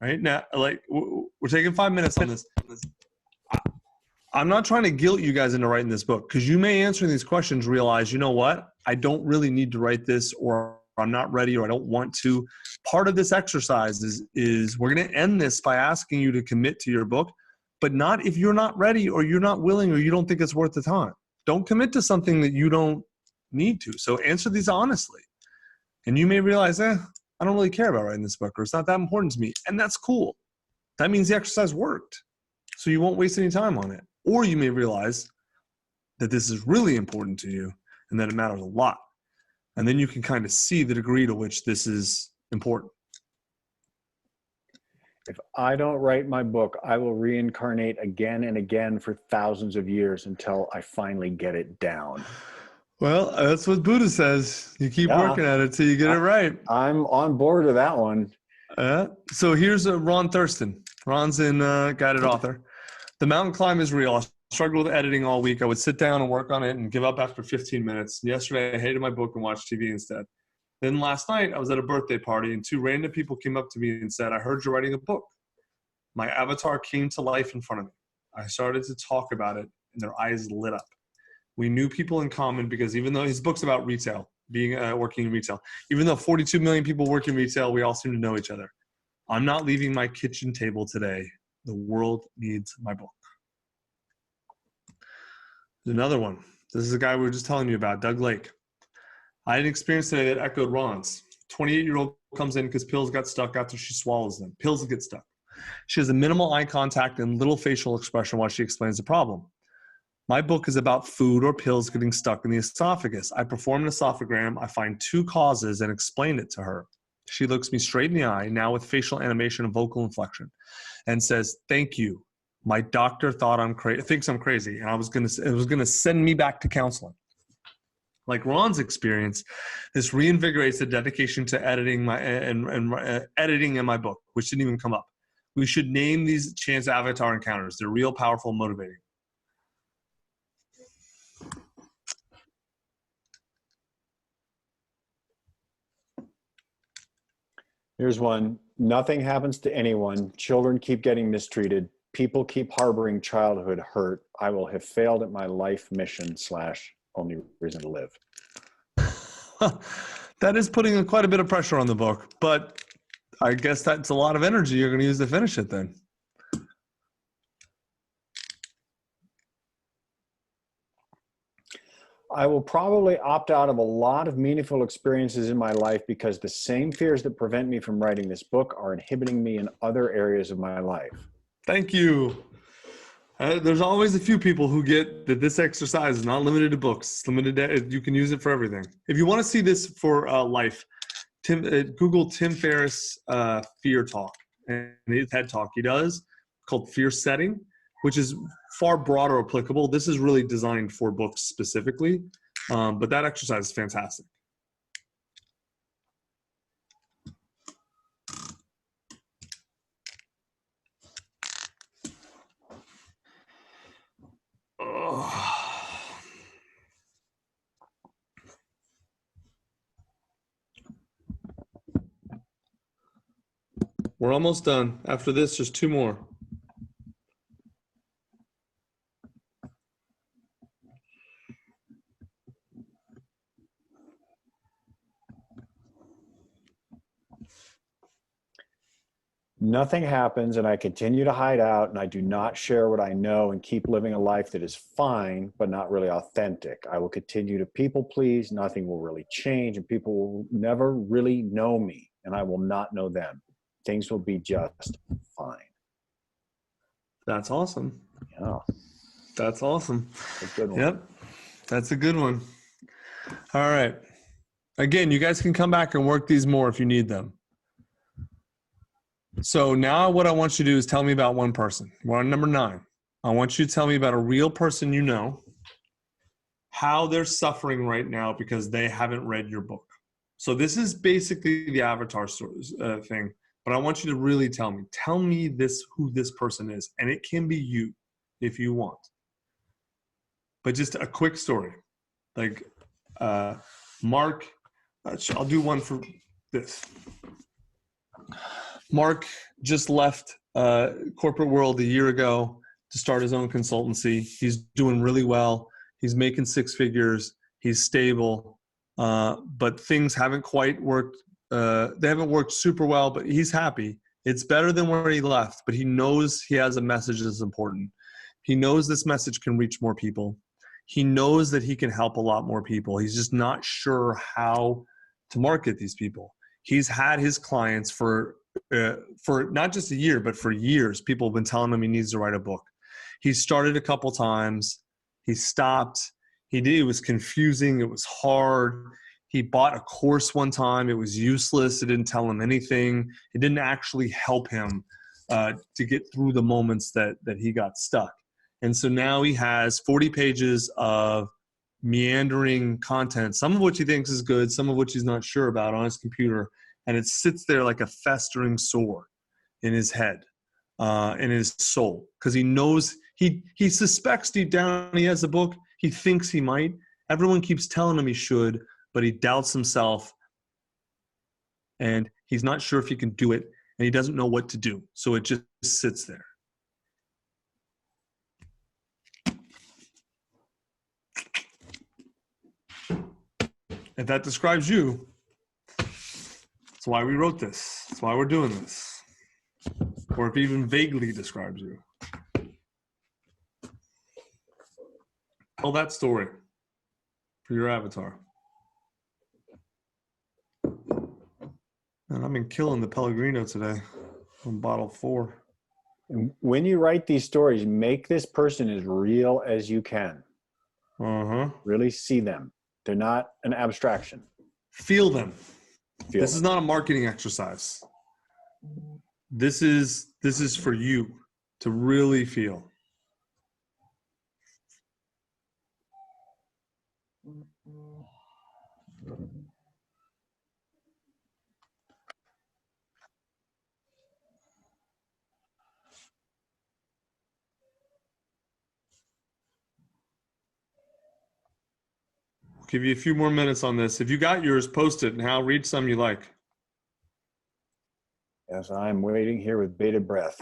Right now, like, we're taking 5 minutes on this. I'm not trying to guilt you guys into writing this book, because you may answer these questions, realize, you know what? I don't really need to write this, or I'm not ready, or I don't want to. Part of this exercise is we're going to end this by asking you to commit to your book, but not if you're not ready, or you're not willing, or you don't think it's worth the time. Don't commit to something that you don't need to. So answer these honestly. And you may realize, I don't really care about writing this book, or it's not that important to me. And that's cool. That means the exercise worked. So you won't waste any time on it. Or you may realize that this is really important to you and that it matters a lot. And then you can kind of see the degree to which this is important. If I don't write my book, I will reincarnate again and again for thousands of years until I finally get it down. Well, that's what Buddha says. You keep Yeah. working at it till you get it right. I'm on board with that one. So here's Ron Thurston. Ron's in Guided Author. The mountain climb is real. I struggled with editing all week. I would sit down and work on it and give up after 15 minutes. Yesterday, I hated my book and watched TV instead. Then last night, I was at a birthday party and 2 random people came up to me and said, I heard you're writing a book. My avatar came to life in front of me. I started to talk about it and their eyes lit up. We knew people in common because even though his book's about retail, working in retail, even though 42 million people work in retail, we all seem to know each other. I'm not leaving my kitchen table today. The world needs my book. There's another one. This is a guy we were just telling you about, Doug Lake. I had an experience today that echoed Ron's. 28-year-old comes in because pills got stuck after she swallows them. Pills get stuck. She has a minimal eye contact and little facial expression while she explains the problem. My book is about food or pills getting stuck in the esophagus. I perform an esophagram. I find 2 causes and explain it to her. She looks me straight in the eye, now with facial animation and vocal inflection, and says, "Thank you. My doctor thinks I'm crazy, and it was gonna send me back to counseling." Like Ron's experience, this reinvigorates the dedication to editing editing in my book, which didn't even come up. We should name these chance avatar encounters. They're real, powerful, motivating. Here's one. Nothing happens to anyone. Children keep getting mistreated. People keep harboring childhood hurt. I will have failed at my life mission / only reason to live. That is putting quite a bit of pressure on the book, but I guess that's a lot of energy you're going to use to finish it then. I will probably opt out of a lot of meaningful experiences in my life because the same fears that prevent me from writing this book are inhibiting me in other areas of my life. Thank you. There's always a few people who get that this exercise is not limited to books. It's limited to, you can use it for everything. If you want to see this for life, Google Tim Ferriss Fear Talk and his TED Talk he does called Fear Setting, which is far broader applicable. This is really designed for books specifically, but that exercise is fantastic. We're almost done. After this, just 2 more. Nothing happens and I continue to hide out and I do not share what I know and keep living a life that is fine, but not really authentic. I will continue to people please. Nothing will really change and people will never really know me and I will not know them. Things will be just fine. That's awesome. Yeah. That's awesome. That's a good one. Yep. That's a good one. All right. Again, you guys can come back and work these more if you need them. So now what I want you to do is tell me about one person. We're on number 9. I want you to tell me about a real person you know, how they're suffering right now because they haven't read your book. So this is basically the avatar thing, but I want you to really tell me who this person is. And it can be you if you want. But just a quick story. Like Mark, I'll do one for this. Mark just left corporate world a year ago to start his own consultancy. He's doing really well. He's making 6 figures. He's stable, but things haven't quite worked. They haven't worked super well, but he's happy. It's better than where he left, but he knows he has a message that's important. He knows this message can reach more people. He knows that he can help a lot more people. He's just not sure how to market these people. He's had his clients for not just a year, but for years. People have been telling him he needs to write a book. He started a couple times. He stopped. It was confusing. It was hard. He bought a course one time. It was useless. It didn't tell him anything. It didn't actually help him to get through the moments that he got stuck. And so now he has 40 pages of meandering content, some of which he thinks is good, some of which he's not sure about, on his computer. And it sits there like a festering sore in his head, in his soul, because he knows, he suspects deep down he has a book. He thinks he might. Everyone keeps telling him he should, but he doubts himself, and he's not sure if he can do it, and he doesn't know what to do. So it just sits there. If that describes you, that's why we wrote this. That's why we're doing this. Or if it even vaguely describes you. Tell that story for your avatar. And I've been killing the Pellegrino today from bottle 4. When you write these stories, make this person as real as you can. Really see them. They're not an abstraction. Feel them. Feel This them. is not a marketing exercise. This is for you to really feel. We'll give you a few more minutes on this. If you got yours, post it, and Hal, read some you like. Yes, I'm waiting here with bated breath.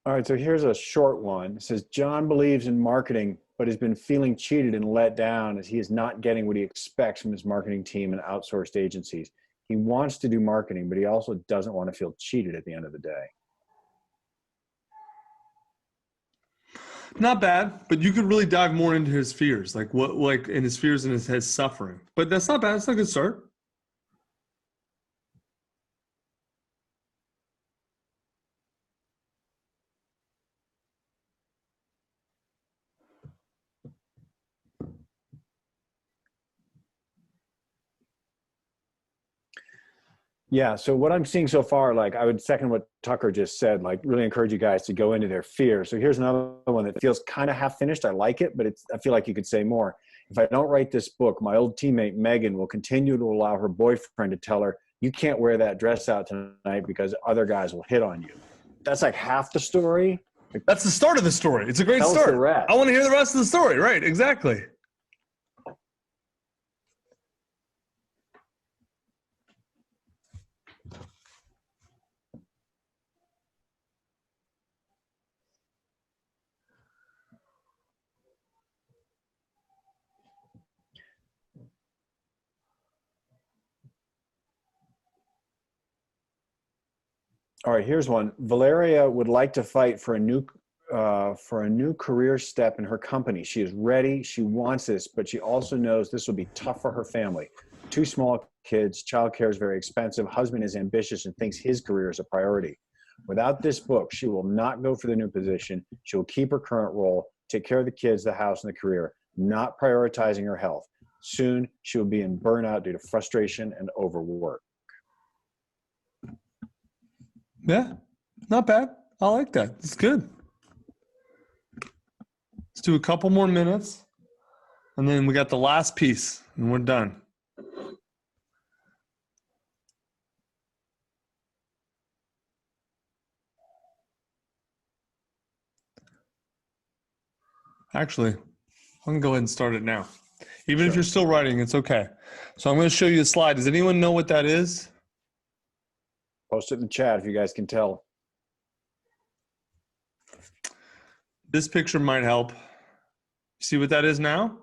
All right, so here's a short one. It says, John believes in marketing, but has been feeling cheated and let down as he is not getting what he expects from his marketing team and outsourced agencies. He wants to do marketing, but he also doesn't want to feel cheated at the end of the day. Not bad, but you could really dive more into his fears, like in his fears and his suffering. But that's not bad. That's a good start. Yeah, so what I'm seeing so far, like I would second what Tucker just said, like really encourage you guys to go into their fear. So here's another one that feels kind of half finished. I like it, but I feel like you could say more. If I don't write this book, my old teammate Megan will continue to allow her boyfriend to tell her, you can't wear that dress out tonight because other guys will hit on you. That's like half the story. That's the start of the story. It's a great Tell us start. the rest. I want to hear the rest of the story. Right, exactly. All right, here's one. Valeria would like to fight for a new career step in her company. She is ready. She wants this, but she also knows this will be tough for her family. 2 small kids, childcare is very expensive. Husband is ambitious and thinks his career is a priority. Without this book, she will not go for the new position. She will keep her current role, take care of the kids, the house, and the career, not prioritizing her health. Soon, she will be in burnout due to frustration and overwork. Yeah, not bad. I like that. It's good. Let's do a couple more minutes, and then we got the last piece, and we're done. Actually, I can go ahead and start it now. Even if Sure. you're still writing, it's okay. So I'm going to show you a slide. Does anyone know what that is? Post it in the chat if you guys can tell. This picture might help. See what that is now?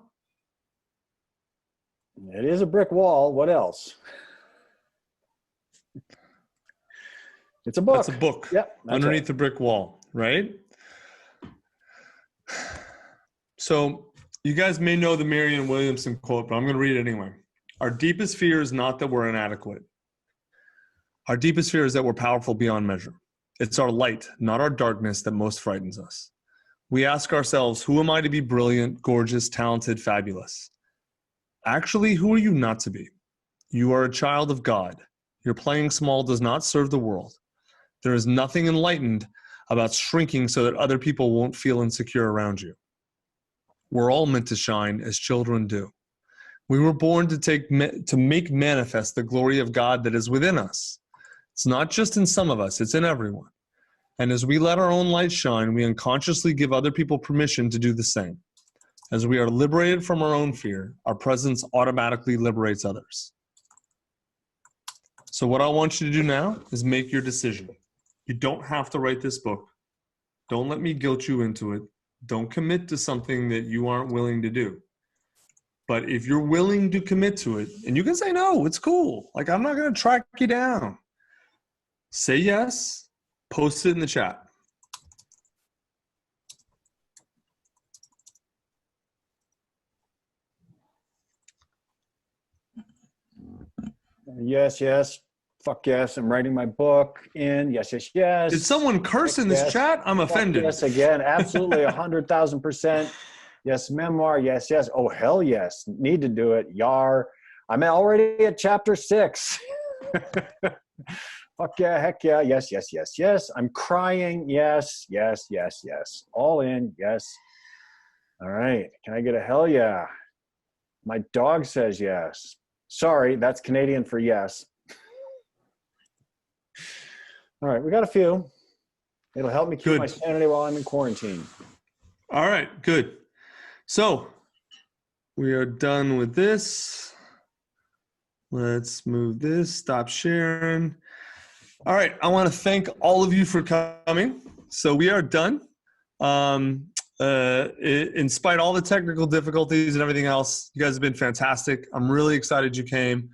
It is a brick wall. What else? It's a book. That's a book. Yep. Underneath right. the brick wall, right? So you guys may know the Marianne Williamson quote, but I'm going to read it anyway. Our deepest fear is not that we're inadequate. Our deepest fear is that we're powerful beyond measure. It's our light, not our darkness, that most frightens us. We ask ourselves, who am I to be brilliant, gorgeous, talented, fabulous? Actually, who are you not to be? You are a child of God. Your playing small does not serve the world. There is nothing enlightened about shrinking so that other people won't feel insecure around you. We're all meant to shine as children do. We were born to make manifest the glory of God that is within us. It's not just in some of us, it's in everyone. And as we let our own light shine, we unconsciously give other people permission to do the same. As we are liberated from our own fear, our presence automatically liberates others. So what I want you to do now is make your decision. You don't have to write this book. Don't let me guilt you into it. Don't commit to something that you aren't willing to do. But if you're willing to commit to it, and you can say, no, it's cool. Like, I'm not going to track you down. Say yes, post it in the chat. Yes, yes. Fuck yes. I'm writing my book in. Yes, yes, yes. Did someone curse in this Yes. chat? I'm offended. Yes, again. Absolutely. 100,000%. Yes, memoir. Yes, yes. Oh, hell yes. Need to do it. Yar. I'm already at chapter 6. Fuck yeah. Heck yeah. Yes, yes, yes, yes. I'm crying. Yes, yes, yes, yes. All in. Yes. All right. Can I get a hell yeah? My dog says yes. Sorry, that's Canadian for yes. All right, we got a few. It'll help me keep Good. my sanity while I'm in quarantine. All right, good. So we are done with this. Let's move this, stop sharing. All right, I want to thank all of you for coming. So we are done. In spite of all the technical difficulties and everything else, you guys have been fantastic. I'm really excited you came.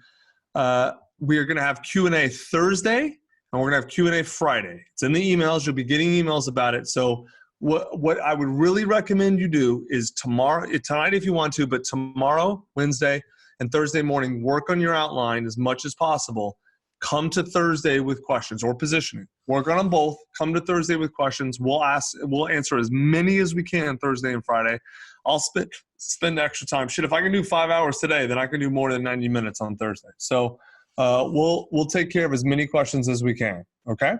We are going to have Q&A Thursday, and we're going to have Q&A Friday. It's in the emails. You'll be getting emails about it. So what I would really recommend you do is tonight if you want to, but tomorrow, Wednesday, and Thursday morning, work on your outline as much as possible. Come to Thursday with questions or positioning. Work on them both. Come to Thursday with questions. We'll answer as many as we can Thursday and Friday. I'll spend extra time. Shit, if I can do 5 hours today, then I can do more than 90 minutes on Thursday. So we'll take care of as many questions as we can. Okay?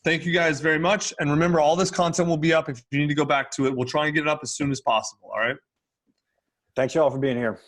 Thank you guys very much. And remember, all this content will be up. If you need to go back to it, we'll try and get it up as soon as possible. All right? Thanks, y'all, for being here.